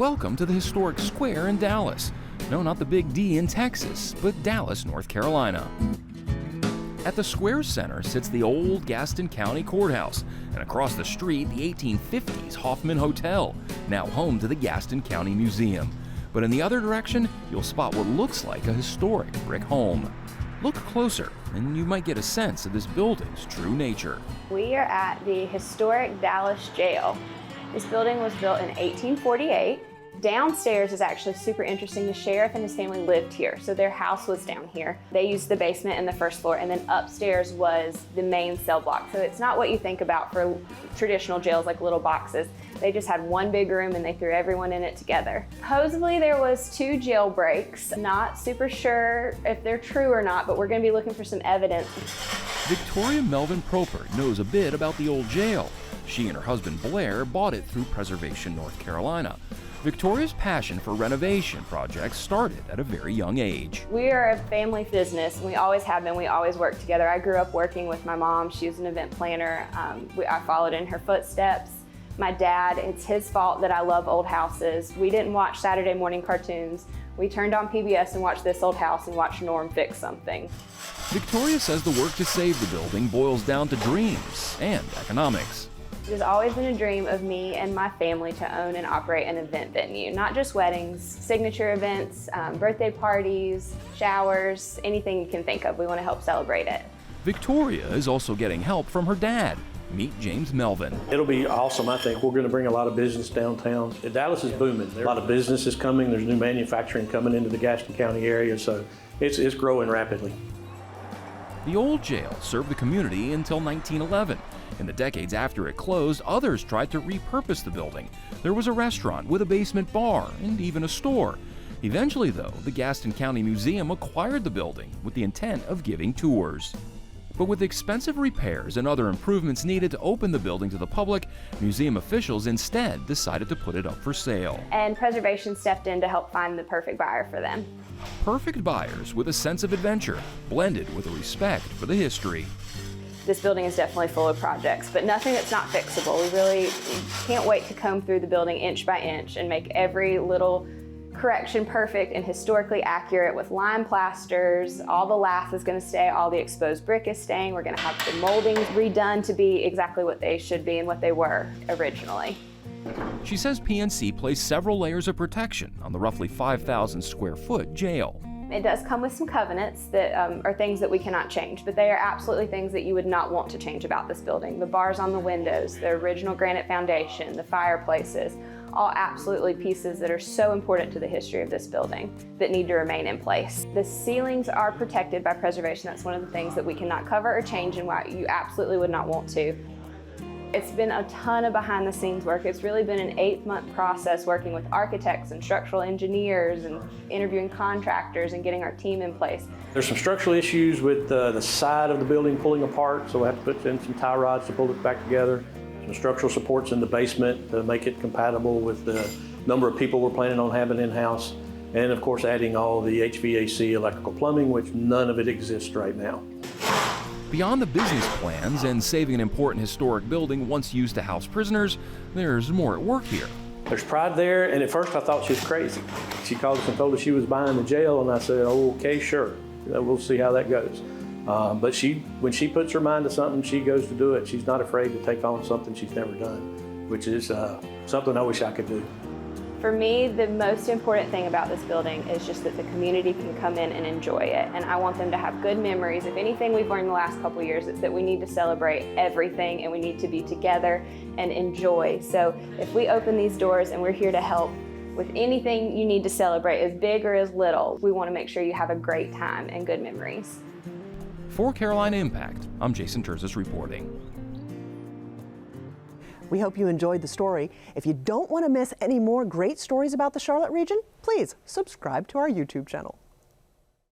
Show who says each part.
Speaker 1: Welcome to the historic square in Dallas. No, not the Big D in Texas, but Dallas, North Carolina. At the square center sits the old Gaston County Courthouse, and across the street, the 1850s Hoffman Hotel, now home to the Gaston County Museum. But in the other direction, you'll spot what looks like a historic brick home. Look closer, and you might get a sense of this building's true nature.
Speaker 2: We are at the historic Dallas Jail. This building was built in 1848. Downstairs is actually super interesting. The sheriff and his family lived here, so their house was down here. They used the basement and the first floor, and then upstairs was the main cell block. So it's not what you think about for traditional jails, like little boxes. They just had one big room and they threw everyone in it together. Supposedly there was 2 jailbreaks. Not super sure if they're true or not, but we're gonna be looking for some evidence.
Speaker 1: Victoria Melvin Proper knows a bit about the old jail. She and her husband Blair bought it through Preservation, North Carolina. Victoria's passion for renovation projects started at a very young age.
Speaker 2: We are a family business, and we always have been. We always work together. I grew up working with my mom. She was an event planner. I followed in her footsteps. My dad, it's his fault that I love old houses. We didn't watch Saturday morning cartoons. We turned on PBS and watched This Old House and watched Norm fix something.
Speaker 1: Victoria says the work to save the building boils down to dreams and economics.
Speaker 2: It has always been a dream of me and my family to own and operate an event venue, not just weddings, signature events, birthday parties, showers, anything you can think of. We want to help celebrate it.
Speaker 1: Victoria is also getting help from her dad. Meet James Melvin.
Speaker 3: It'll be awesome, I think. We're going to bring a lot of business downtown. Dallas is booming. A lot of business is coming. There's new manufacturing coming into the Gaston County area, so it's growing rapidly.
Speaker 1: The old jail served the community until 1911. In the decades after it closed, others tried to repurpose the building. There was a restaurant with a basement bar and even a store. Eventually, though, the Gaston County Museum acquired the building with the intent of giving tours. But with expensive repairs and other improvements needed to open the building to the public, museum officials instead decided to put it up for sale.
Speaker 2: And Preservation stepped in to help find the perfect buyer for them.
Speaker 1: Perfect buyers with a sense of adventure, blended with a respect for the history.
Speaker 2: This building is definitely full of projects, but nothing that's not fixable. We really can't wait to comb through the building inch by inch and make every little correction perfect and historically accurate with lime plasters. All the lath is going to stay, all the exposed brick is staying. We're going to have the moldings redone to be exactly what they should be and what they were originally.
Speaker 1: She says PNC placed several layers of protection on the roughly 5,000 square foot jail.
Speaker 2: It does come with some covenants that are things that we cannot change, but they are absolutely things that you would not want to change about this building. The bars on the windows, the original granite foundation, the fireplaces, all absolutely pieces that are so important to the history of this building that need to remain in place. The ceilings are protected by Preservation. That's one of the things that we cannot cover or change and why you absolutely would not want to. It's been a ton of behind the scenes work. It's really been an 8-month process working with architects and structural engineers and interviewing contractors and getting our team in place.
Speaker 3: There's some structural issues with the side of the building pulling apart, so we have to put in some tie rods to pull it back together. Some structural supports in the basement to make it compatible with the number of people we're planning on having in-house. And of course adding all the HVAC, electrical plumbing, which none of it exists right now.
Speaker 1: Beyond the business plans and saving an important historic building once used to house prisoners, there's more at work here.
Speaker 3: There's pride there, and at first I thought she was crazy. She called us and told us she was buying the jail, and I said, oh, okay, sure. We'll see how that goes. But when she puts her mind to something, she goes to do it. She's not afraid to take on something she's never done, which is something I wish I could do.
Speaker 2: For me, the most important thing about this building is just that the community can come in and enjoy it. And I want them to have good memories. If anything we've learned the last couple of years, it's that we need to celebrate everything and we need to be together and enjoy. So if we open these doors and we're here to help with anything you need to celebrate, as big or as little, we want to make sure you have a great time and good memories.
Speaker 1: For Carolina Impact, I'm Jason Terzis reporting.
Speaker 4: We hope you enjoyed the story. If you don't want to miss any more great stories about the Charlotte region, please subscribe to our YouTube channel.